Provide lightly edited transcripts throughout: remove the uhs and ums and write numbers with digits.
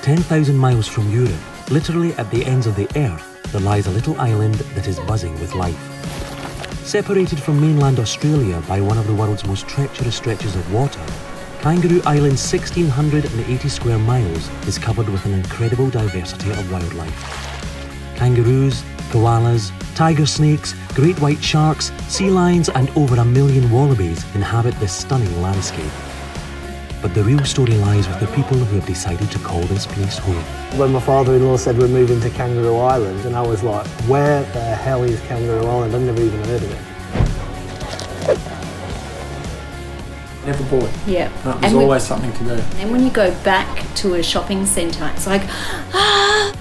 10,000 miles from Europe, literally at the ends of the earth, there lies a little island that is buzzing with life. Separated from mainland Australia by one of the world's most treacherous stretches of water, Kangaroo Island's 1,680 square miles is covered with an incredible diversity of wildlife. Kangaroos, koalas, tiger snakes, great white sharks, sea lions and over 1 million wallabies inhabit this stunning landscape. But the real story lies with the people who have decided to call this place home. When my father-in-law said we're moving to Kangaroo Island, and I was like, where the hell is Kangaroo Island? I've never even heard of it. Never bored. Yeah. There's always something to do. And when you go back to a shopping centre, it's like, ah!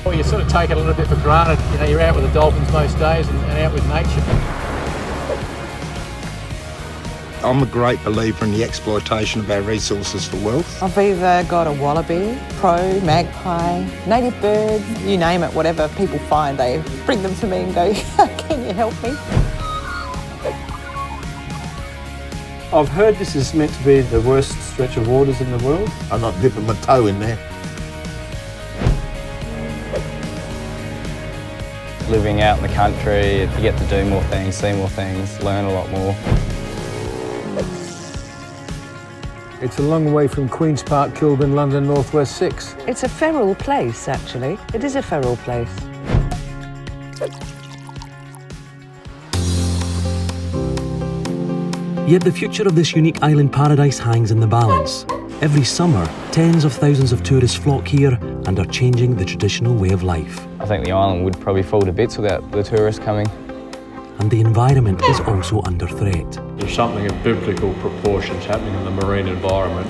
Well, you sort of take it a little bit for granted. You know, you're out with the dolphins most days and out with nature. I'm a great believer in the exploitation of our resources for wealth. I've either got a wallaby, crow, magpie, native birds, you name it, whatever people find, they bring them to me and go, can you help me? I've heard this is meant to be the worst stretch of waters in the world. I'm not dipping my toe in there. Living out in the country, you get to do more things, see more things, learn a lot more. It's a long way from Queen's Park, Kilburn, London, Northwest 6. It's a feral place, actually. It is a feral place. Yet the future of this unique island paradise hangs in the balance. Every summer, tens of thousands of tourists flock here and are changing the traditional way of life. I think the island would probably fall to bits without the tourists coming. And the environment is also under threat. There's something of biblical proportions happening in the marine environment.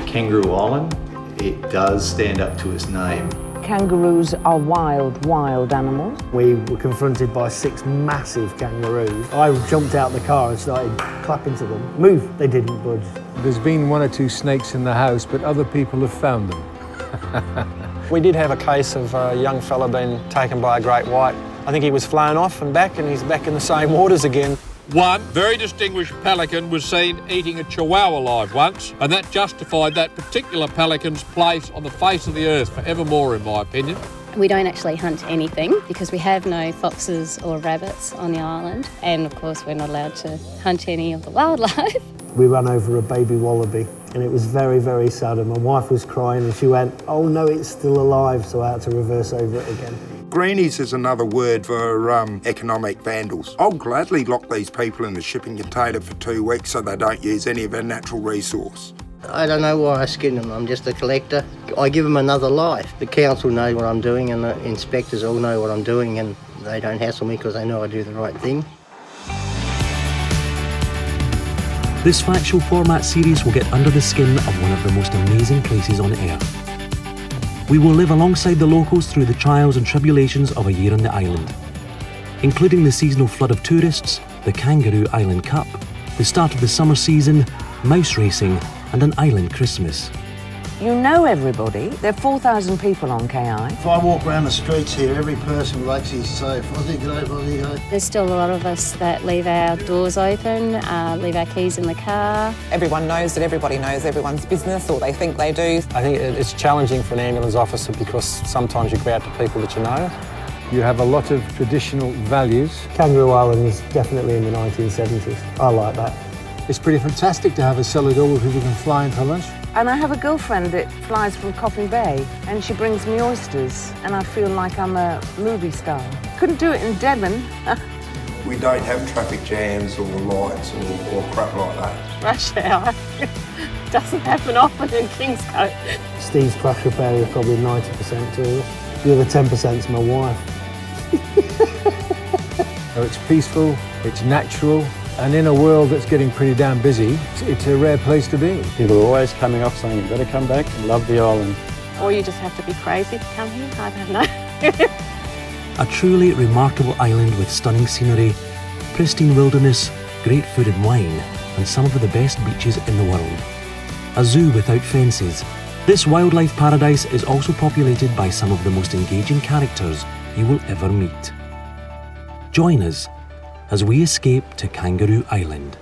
Kangaroo Island, it does stand up to its name. Kangaroos are wild, wild animals. We were confronted by 6 massive kangaroos. I jumped out the car and started clapping to them. Move! They didn't budge. There's been 1 or 2 snakes in the house, but other people have found them. We did have a case of a young fella being taken by a great white. I think he was flown off and back, and he's back in the same waters again. One very distinguished pelican was seen eating a chihuahua alive once, and that justified that particular pelican's place on the face of the earth forevermore, in my opinion. We don't actually hunt anything because we have no foxes or rabbits on the island, and of course we're not allowed to hunt any of the wildlife. We ran over a baby wallaby and it was very, very sad, and my wife was crying and she went, oh no, it's still alive, so I had to reverse over it again. Greenies is another word for economic vandals. I'll gladly lock these people in the shipping container for 2 weeks so they don't use any of our natural resource. I don't know why I skin them, I'm just a collector. I give them another life. The council know what I'm doing and the inspectors all know what I'm doing, and they don't hassle me because they know I do the right thing. This factual format series will get under the skin of one of the most amazing places on earth. We will live alongside the locals through the trials and tribulations of a year on the island, including the seasonal flood of tourists, the Kangaroo Island Cup, the start of the summer season, mouse racing, and an island Christmas. You know everybody. There are 4,000 people on KI. If I walk around the streets here, every person will actually say, Fozzie, g'day, Fozzie, g'day. There's still a lot of us that leave our doors open, leave our keys in the car. Everyone knows that everybody knows everyone's business, or they think they do. I think it's challenging for an ambulance officer because sometimes you go out to people that you know. You have a lot of traditional values. Kangaroo Island was definitely in the 1970s. I like that. It's pretty fantastic to have a cellar door where people can fly in for lunch. And I have a girlfriend that flies from Coffin Bay, and she brings me oysters, and I feel like I'm a movie star. Couldn't do it in Devon. We don't have traffic jams or lights or crap like that. Rush hour doesn't happen often in Kingscote. Steve's crash repair is probably 90% tourists. The other 10% is my wife. So it's peaceful, it's natural, and in a world that's getting pretty damn busy, it's a rare place to be. People are always coming off saying, you better come back and love the island. Or you just have to be crazy to come here, I don't know. A truly remarkable island with stunning scenery, pristine wilderness, great food and wine, and some of the best beaches in the world. A zoo without fences. This wildlife paradise is also populated by some of the most engaging characters you will ever meet. Join us as we escape to Kangaroo Island.